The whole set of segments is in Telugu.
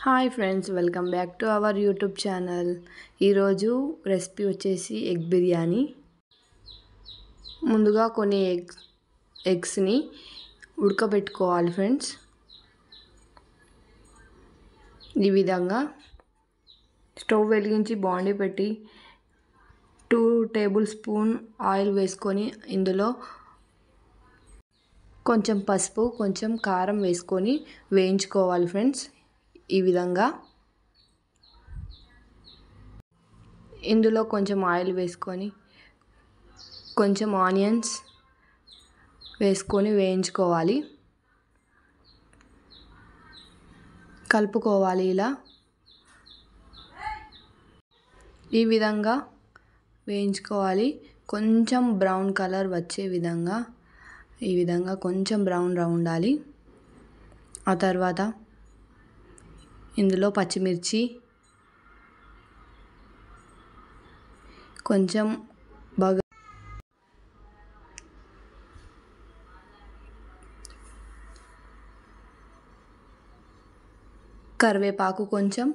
Hi friends, welcome back to our YouTube channel. ఈరోజు రెసిపీ వచ్చేసి ఎగ్ బిర్యానీ. ముందుగా కొన్ని ఎగ్స్ని ఉడకబెట్టుకోవాలి ఫ్రెండ్స్. ఈ విధంగా స్టవ్ వెలిగించి బాండీ పెట్టి 2 టేబుల్ స్పూన్ ఆయిల్ వేసుకొని ఇందులో కొంచెం పసుపు, కొంచెం కారం వేసుకొని వేయించుకోవాలి ఫ్రెండ్స్. ఈ విధంగా ఇందులో కొంచెం ఆయిల్ వేసుకొని కొంచెం ఆనియన్స్ వేసుకొని వేయించుకోవాలి. కలుపుకోవాలి. ఇలా ఈ విధంగా వేయించుకోవాలి. కొంచెం బ్రౌన్ కలర్ వచ్చే విధంగా ఈ విధంగా కొంచెం బ్రౌన్గా ఉండాలి. ఆ తర్వాత ఇందులో పచ్చిమిర్చి, కొంచెం కరివేపాకు, కొంచెం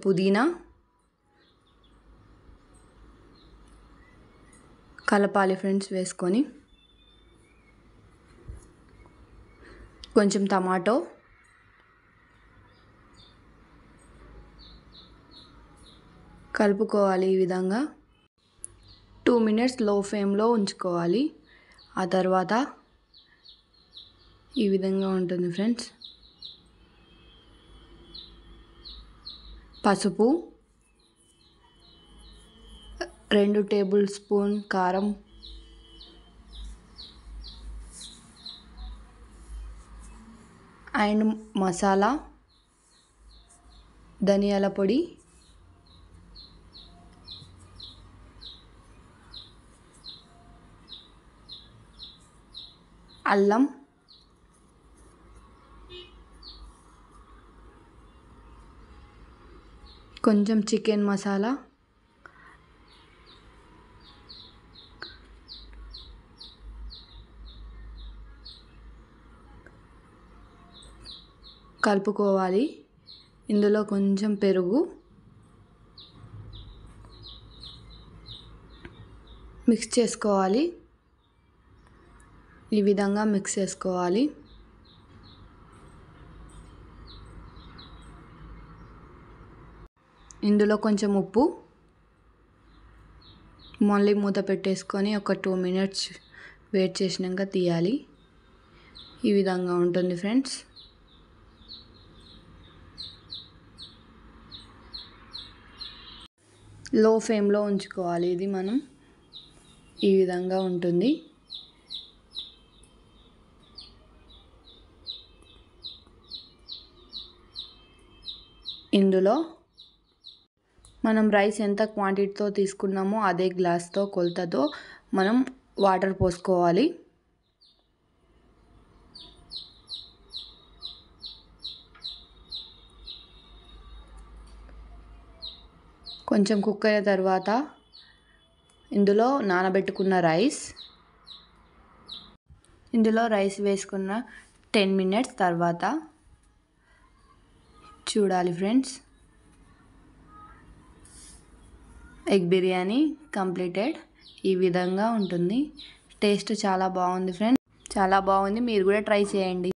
పుదీనా కలపాలి ఫ్రెండ్స్. వేసుకొని కొంచెం టమాటో, కలుపుకోవాలి. ఈ విధంగా 2 మినిట్స్ లో ఫ్లేమ్లో ఉంచుకోవాలి. ఆ తర్వాత ఈ విధంగా ఉంటుంది ఫ్రెండ్స్. పసుపు, 2 టేబుల్ స్పూన్ కారం, అండ్ మసాలా, ధనియాల పొడి, అల్లం, కొంచెం చికెన్ మసాలా, కలుపుకోవాలి. ఇందులో కొంచెం పెరుగు మిక్స్ చేసుకోవాలి. ఈ విధంగా మిక్స్ చేసుకోవాలి. ఇందులో కొంచెం ఉప్పు, మళ్ళీ మూత పెట్టేసుకొని ఒక 2 మినిట్స్ వెయిట్ చేసినాక తీయాలి. ఈ విధంగా ఉంటుంది ఫ్రెండ్స్. లో ఫ్లేమ్లో ఉంచుకోవాలి. ఇది మనం ఈ విధంగా ఉంటుంది. ఇందులో మనం రైస్ ఎంత క్వాంటిటీతో తీసుకున్నామో అదే గ్లాస్తో కొలతతో మనం వాటర్ పోసుకోవాలి. కొంచెం కుక్ అయిన తర్వాత ఇందులో నానబెట్టుకున్న రైస్ వేసుకున్న 10 మినిట్స్ తర్వాత చూడాలి ఫ్రెండ్స్. Egg biryani completed. ఈ విధంగా ఉంటుంది. టేస్ట్ చాలా బాగుంది ఫ్రెండ్స్, చాలా బాగుంది. మీరు కూడా ట్రై చేయండి.